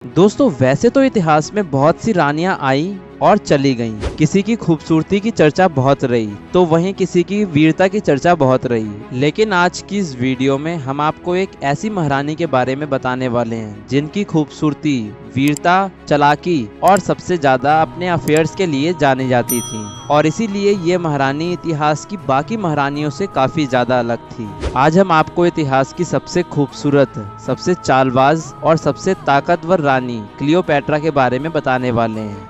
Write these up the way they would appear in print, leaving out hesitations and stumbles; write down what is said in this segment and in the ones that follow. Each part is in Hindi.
दोस्तों वैसे तो इतिहास में बहुत सी रानियां आई और चली गईं। किसी की खूबसूरती की चर्चा बहुत रही तो वहीं किसी की वीरता की चर्चा बहुत रही। लेकिन आज की इस वीडियो में हम आपको एक ऐसी महारानी के बारे में बताने वाले हैं जिनकी खूबसूरती, वीरता, चालाकी और सबसे ज्यादा अपने अफेयर्स के लिए जानी जाती थी। और इसीलिए ये महारानी इतिहास की बाकी महारानियों से काफी ज्यादा अलग थी। आज हम आपको इतिहास की सबसे खूबसूरत, सबसे चालबाज और सबसे ताकतवर रानी क्लियोपैट्रा के बारे में बताने वाले हैं।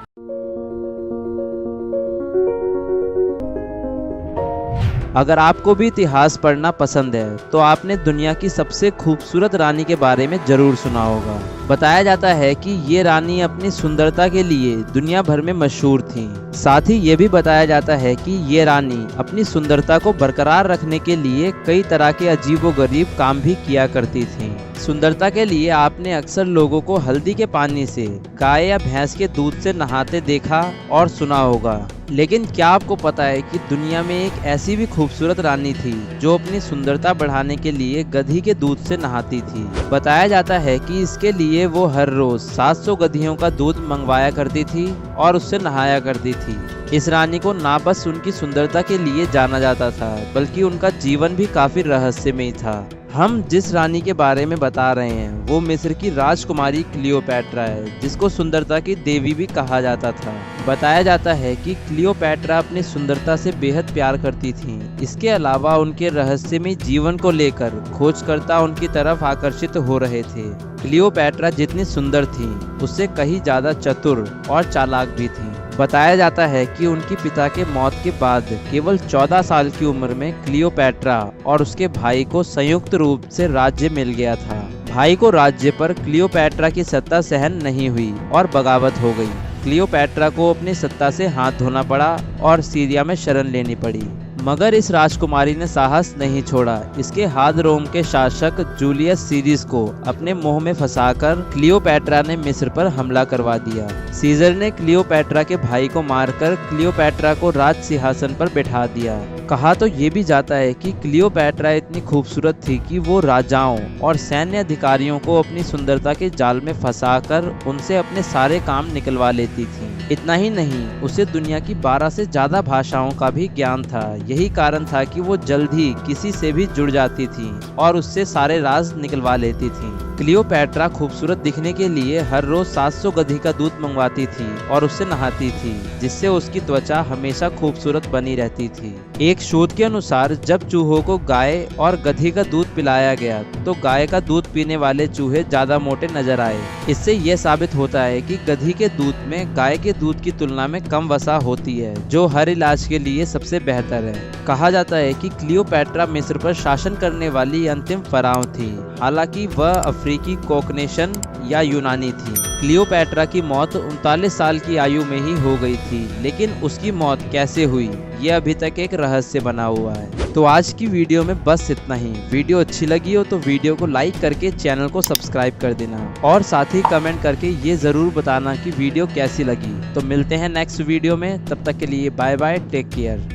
अगर आपको भी इतिहास पढ़ना पसंद है तो आपने दुनिया की सबसे खूबसूरत रानी के बारे में जरूर सुना होगा। बताया जाता है कि ये रानी अपनी सुंदरता के लिए दुनिया भर में मशहूर थी। साथ ही ये भी बताया जाता है कि ये रानी अपनी सुंदरता को बरकरार रखने के लिए कई तरह के अजीबोगरीब काम भी किया करती थी। सुंदरता के लिए आपने अक्सर लोगों को हल्दी के पानी से, गाय या भैंस के दूध से नहाते देखा और सुना होगा। लेकिन क्या आपको पता है कि दुनिया में एक ऐसी भी खूबसूरत रानी थी जो अपनी सुंदरता बढ़ाने के लिए गधी के दूध से नहाती थी। बताया जाता है कि इसके लिए वो हर रोज 700 गधियों का दूध मंगवाया करती थी और उससे नहाया करती थी। इस रानी को ना बस उनकी सुंदरता के लिए जाना जाता था बल्कि उनका जीवन भी काफी रहस्यमयी था। हम जिस रानी के बारे में बता रहे हैं वो मिस्र की राजकुमारी क्लियोपैट्रा है, जिसको सुंदरता की देवी भी कहा जाता था। बताया जाता है कि क्लियोपैट्रा अपनी सुंदरता से बेहद प्यार करती थी। इसके अलावा उनके रहस्यमय जीवन को लेकर खोजकर्ता उनकी तरफ आकर्षित हो रहे थे। क्लियोपैट्रा जितनी सुंदर थी उससे कहीं ज्यादा चतुर और चालाक भी थी। बताया जाता है कि उनके पिता के मौत के बाद केवल 14 साल की उम्र में क्लियोपैट्रा और उसके भाई को संयुक्त रूप से राज्य मिल गया था। भाई को राज्य पर क्लियोपैट्रा की सत्ता सहन नहीं हुई और बगावत हो गई। क्लियोपैट्रा को अपनी सत्ता से हाथ धोना पड़ा और सीरिया में शरण लेनी पड़ी। मगर इस राजकुमारी ने साहस नहीं छोड़ा। इसके हाथ रोम के शासक जूलियस सीजर को अपने मोह में फंसाकर क्लियोपैट्रा ने मिस्र पर हमला करवा दिया। सीजर ने क्लियोपैट्रा के भाई को मारकर क्लियोपैट्रा को राज सिंहासन पर बैठा दिया। कहा तो ये भी जाता है कि क्लियोपैट्रा इतनी खूबसूरत थी कि वो राजाओं और सैन्य अधिकारियों को अपनी सुंदरता के जाल में फंसाकर उनसे अपने सारे काम निकलवा लेती थी। इतना ही नहीं, उसे दुनिया की 12 से ज्यादा भाषाओं का भी ज्ञान था। यही कारण था कि वो जल्द ही किसी से भी जुड़ जाती थी और उससे सारे राज निकलवा लेती थी। क्लियोपैट्रा खूबसूरत दिखने के लिए हर रोज 700 गधी का दूध मंगवाती थी और उससे नहाती थी, जिससे उसकी त्वचा हमेशा खूबसूरत बनी रहती थी। एक शोध के अनुसार जब चूहों को गाय और गधी का दूध पिलाया गया तो गाय का दूध पीने वाले चूहे ज्यादा मोटे नजर आए। इससे यह साबित होता है कि गधी के दूध में गाय के दूध की तुलना में कम वसा होती है, जो हर इलाज के लिए सबसे बेहतर है। कहा जाता है कि क्लियोपैट्रा मिस्र पर शासन करने वाली अंतिम फराव थी। हालांकि वह अफ्रीकी, कॉकनेशन या यूनानी थी। क्लियोपैट्रा की मौत 39 साल की आयु में ही हो गई थी, लेकिन उसकी मौत कैसे हुई ये अभी तक एक रहस्य बना हुआ है। तो आज की वीडियो में बस इतना ही। वीडियो अच्छी लगी हो तो वीडियो को लाइक करके चैनल को सब्सक्राइब कर देना और साथ ही कमेंट करके ये जरूर बताना कि वीडियो कैसी लगी। तो मिलते हैं नेक्स्ट वीडियो में, तब तक के लिए बाय बाय, टेक केयर।